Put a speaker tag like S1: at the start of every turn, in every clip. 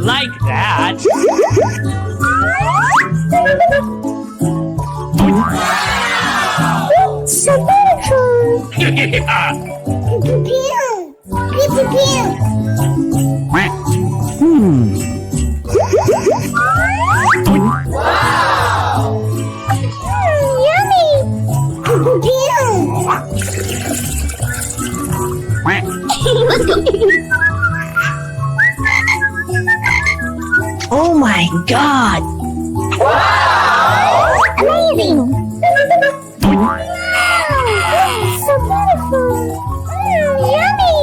S1: like that.
S2: So beautiful. Pew, pew, pew, pew. Wow! Yummy! Pew, pew. Let's go.
S3: Oh my god!
S2: Wow! Amazing! Wow! So beautiful! Yummy!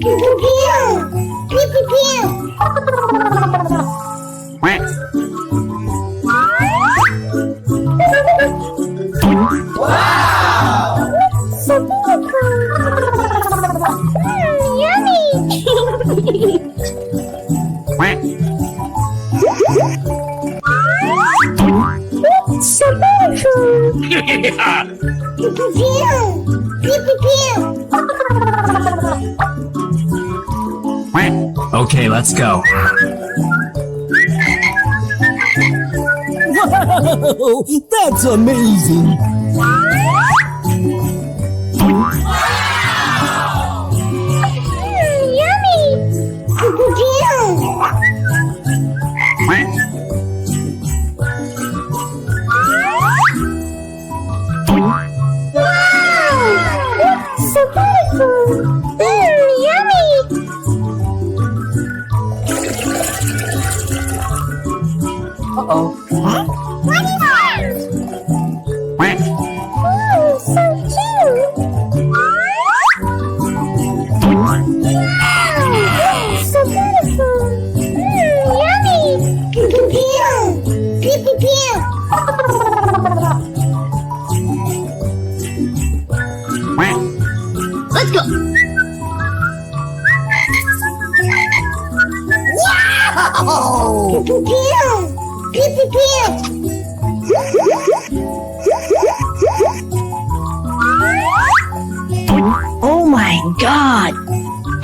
S2: Pew, pew, pew! Pew, pew, pew! Wow! So beautiful! Yummy! So beautiful! Pew, pew, pew! Pew, pew, pew!
S1: Okay, let's go.
S4: Wow, that's amazing!
S2: Yummy! Pew, pew, pew! Wow! So beautiful! Yummy!
S3: Uh-oh. Huh?
S2: What is that? Oh, so cute! Wow! So beautiful! Yummy! Pew, pew, pew! Pew, pew, pew! Let's go!
S4: Wow!
S2: Pew, pew, pew! Pew, pew,
S3: Oh my god!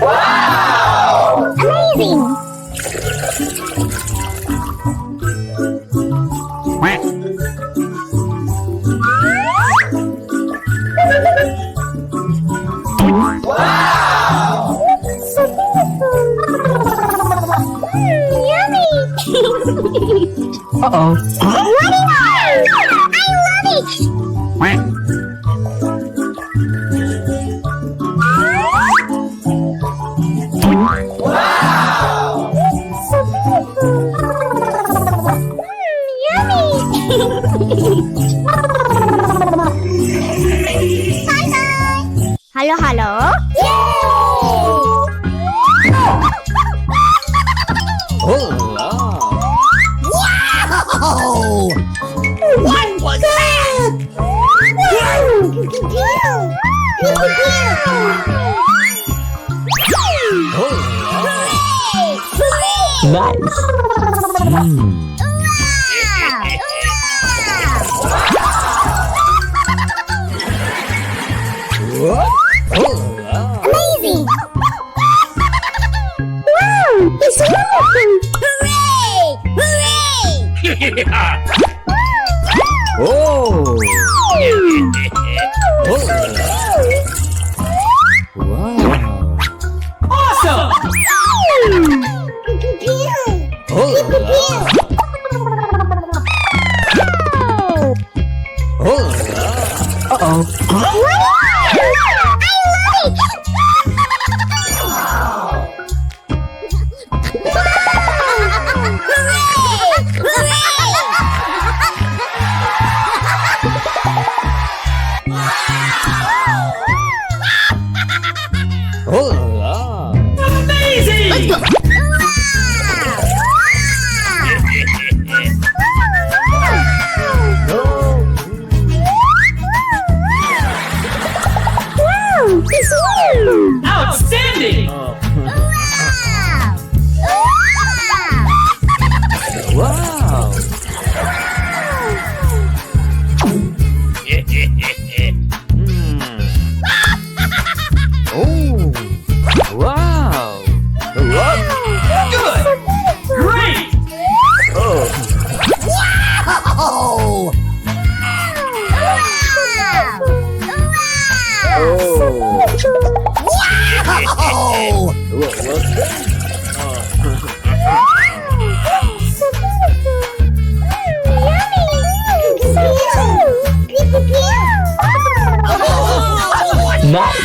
S2: Wow! Amazing! Wow! So beautiful! Yummy!
S3: Uh-oh. Huh?
S2: What is that? I love it! Wow! So beautiful! Yummy! Bye-bye! Hello, hello?
S4: Wow!
S2: What was that? Wow! Pew, pew, pew! Pew, pew, pew! Hooray!
S3: Nice.
S2: Amazing! Wow! It's wonderful! Hooray! Hooray!
S1: Oh! Wow! Awesome!
S2: Pew, pew, pew! Pew, pew, pew!
S3: Uh-oh. Huh?
S1: Amazing!
S2: Let's go!
S4: Oh!
S1: What's that?
S3: Nice.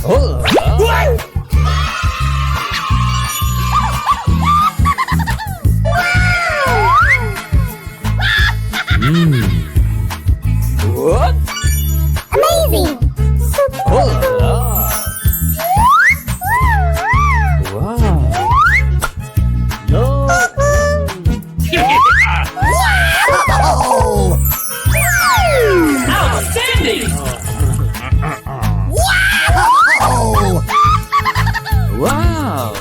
S1: Oh, what?
S2: Amazing!
S1: Oh, wow. No.
S4: Oh!
S1: Outstanding.
S4: Oh!
S1: Wow.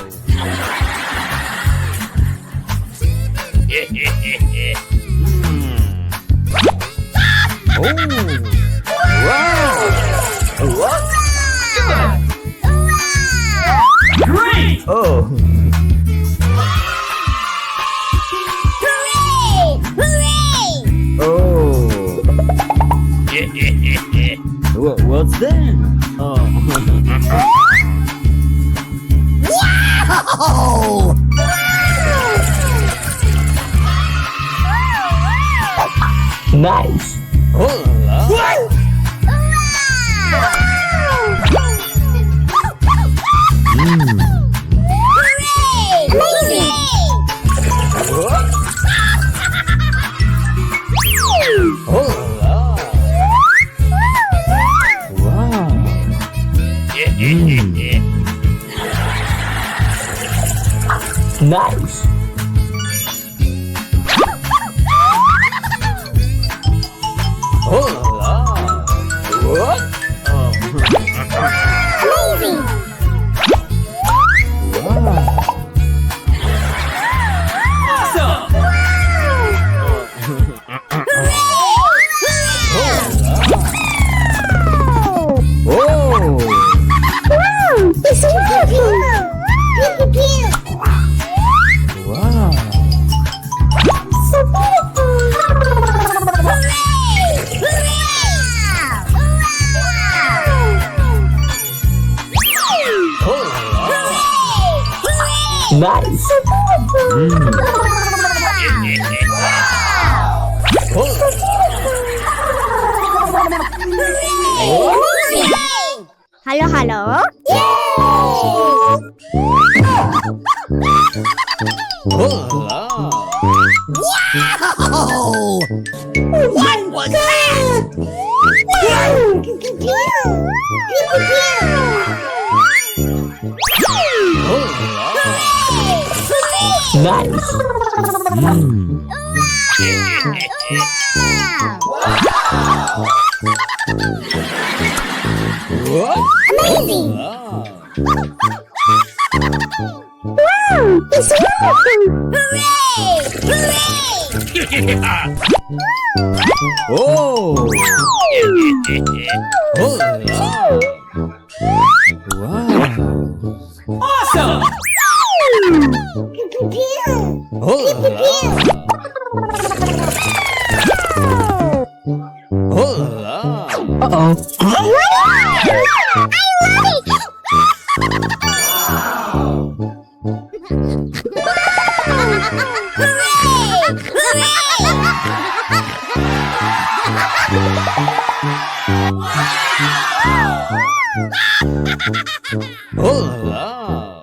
S1: Oh. Wow. What? Great. Oh.
S2: Hooray!
S1: Oh. What's that? Oh.
S4: Oh!
S3: Nice.
S1: Oh.
S3: Nice.
S1: What?
S2: It's wonderful! Pew, pew, pew.
S1: Wow.
S2: So beautiful!
S3: Nice.
S2: Hello, hello.
S4: Oh!
S2: What was that? Pew, pew, pew. Pew, pew, pew.
S3: Nice.
S2: Amazing! Wow! It's wonderful! Hooray!
S1: Oh. Wow. Awesome.
S2: Pew, pew, pew.
S3: Uh-oh.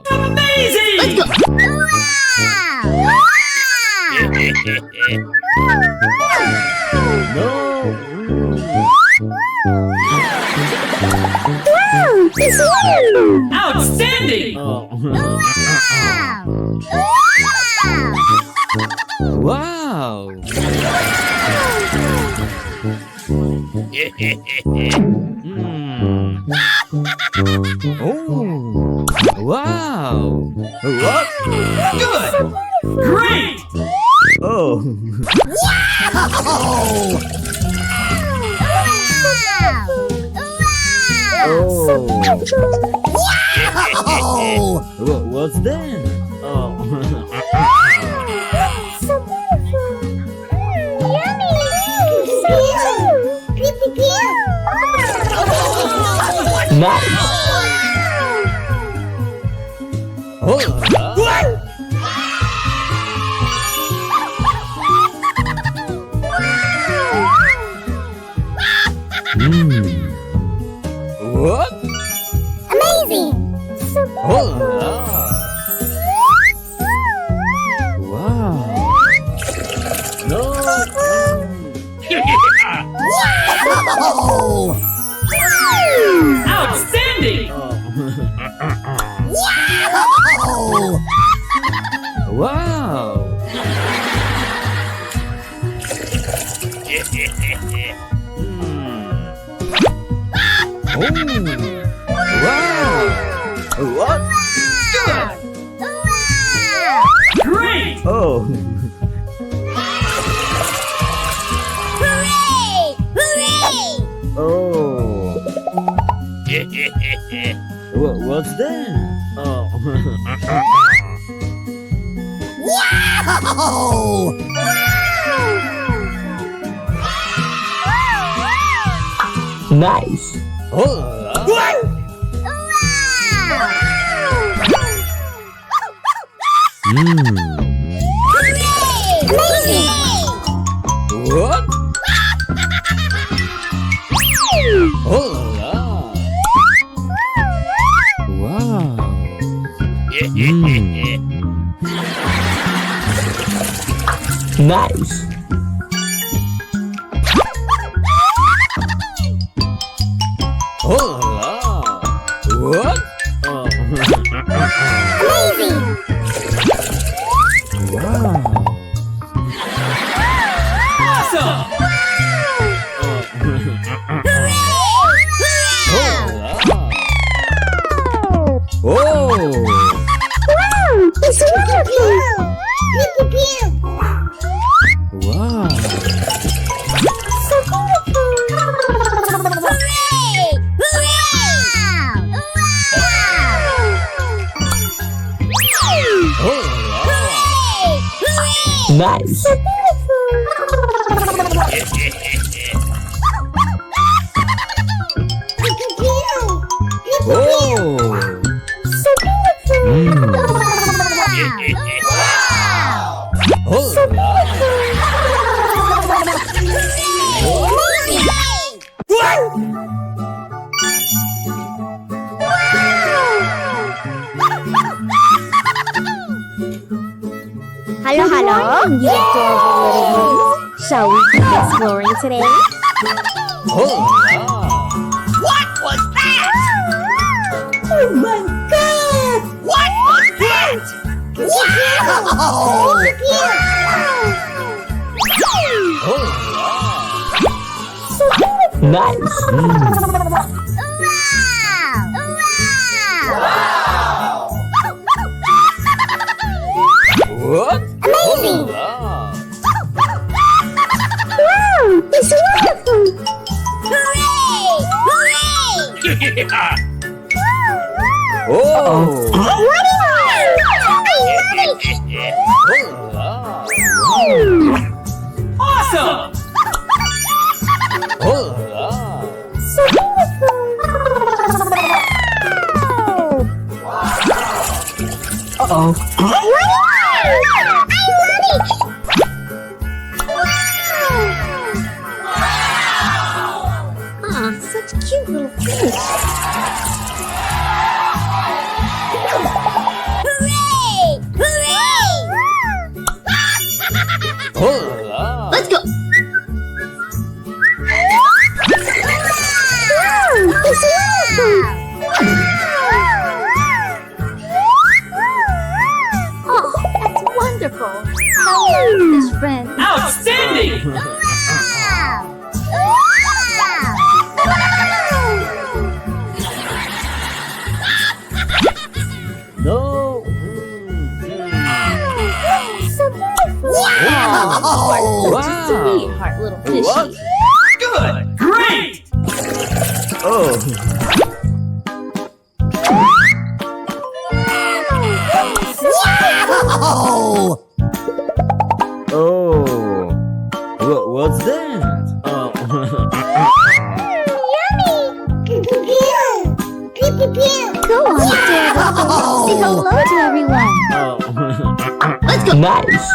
S1: Amazing.
S3: Let's go.
S1: Outstanding. Wow. Oh. Wow. What? Good. Great. Oh.
S4: Oh!
S1: What's that? Oh.
S2: Yummy! Pew, pew, pew.
S3: Nice.
S1: Oh, ah. What?
S2: Amazing!
S1: Oh, ah. Wow. No.
S4: Oh!
S5: Outstanding!
S4: Oh!
S1: Wow. Oh. Wow. What?
S5: Good! Great!
S1: Oh.
S2: Hooray! Hooray!
S1: Oh. What's that? Oh.
S4: Oh!
S3: Nice.
S1: Oh. What? Oh. Wow.
S3: Nice.
S1: Oh. What? Oh. Wow.
S5: Awesome!
S1: Oh.
S2: It's wonderful! Pew, pew, pew.
S1: Wow.
S2: So beautiful! Hooray! Hooray!
S1: Oh.
S2: Hooray!
S3: Nice.
S2: So beautiful! Pew, pew, pew. Pew, pew, pew.
S1: Oh.
S2: So beautiful!
S1: Oh.
S2: Hello, hello. You adorable little ones. Shall we keep exploring today?
S1: Oh.
S2: What was that? Oh my God! What was that?
S4: Oh!
S3: Nice.
S1: What?
S2: Amazing!
S1: Oh.
S2: Wow! It's wonderful! Hooray! Hooray!
S1: Oh.
S2: What is it?
S5: Awesome!
S1: Oh.
S2: So beautiful!
S3: Uh-oh.
S2: I love it! Wow! Such cute little fish! Hooray! Hooray!
S1: Oh.
S2: Let's go! Wow! It's wonderful! Oh, that's wonderful! How nice, fish friend!
S5: Outstanding!
S1: No.
S2: So beautiful!
S4: Oh!
S1: Wow.
S2: Sweetheart little fishy!
S1: What?
S5: Good! Great!
S1: Oh.
S4: Oh!
S1: Oh. What's that? Oh.
S2: Yummy! Go on, adorable. Say hello to everyone.
S1: Oh.
S3: Nice.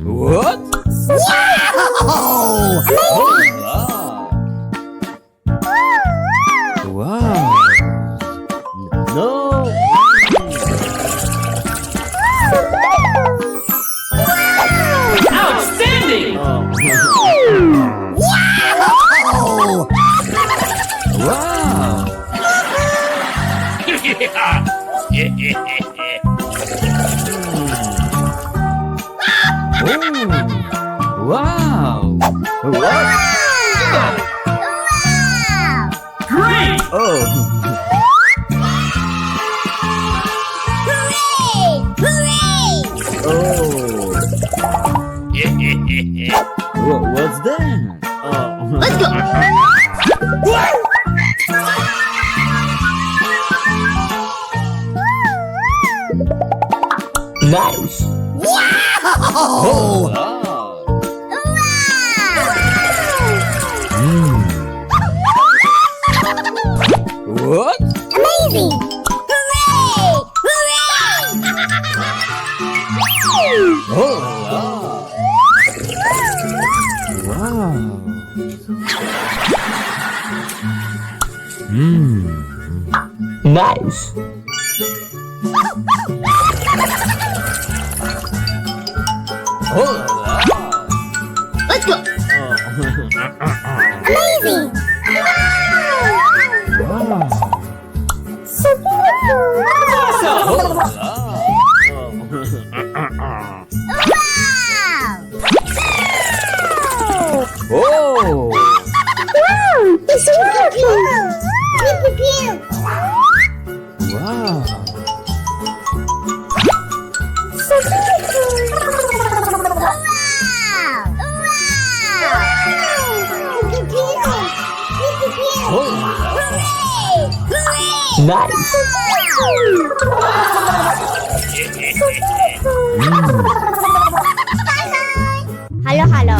S1: What?
S4: Oh!
S1: Wow. No.
S5: Outstanding!
S4: Oh!
S1: Wow. Oh. Wow. What?
S5: Great!
S1: Oh. Oh. What's that? Oh.
S2: Let's go.
S3: Nice.
S4: Oh!
S1: What?
S2: Amazing.
S1: Oh. Wow.
S3: Nice.
S2: Let's go. Amazing. So beautiful.
S5: Awesome!
S1: Oh.
S2: Wow, it's wonderful.
S1: Wow.
S2: So beautiful.
S3: Nice.
S2: Hello, hello.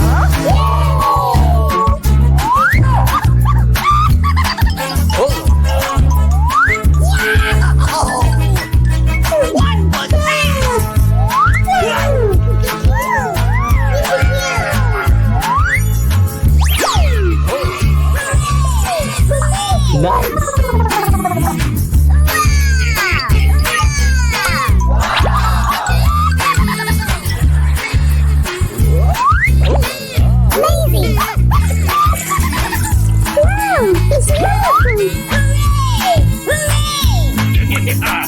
S3: Nice.
S2: Amazing! Wow, it's wonderful! Hooray! Hooray!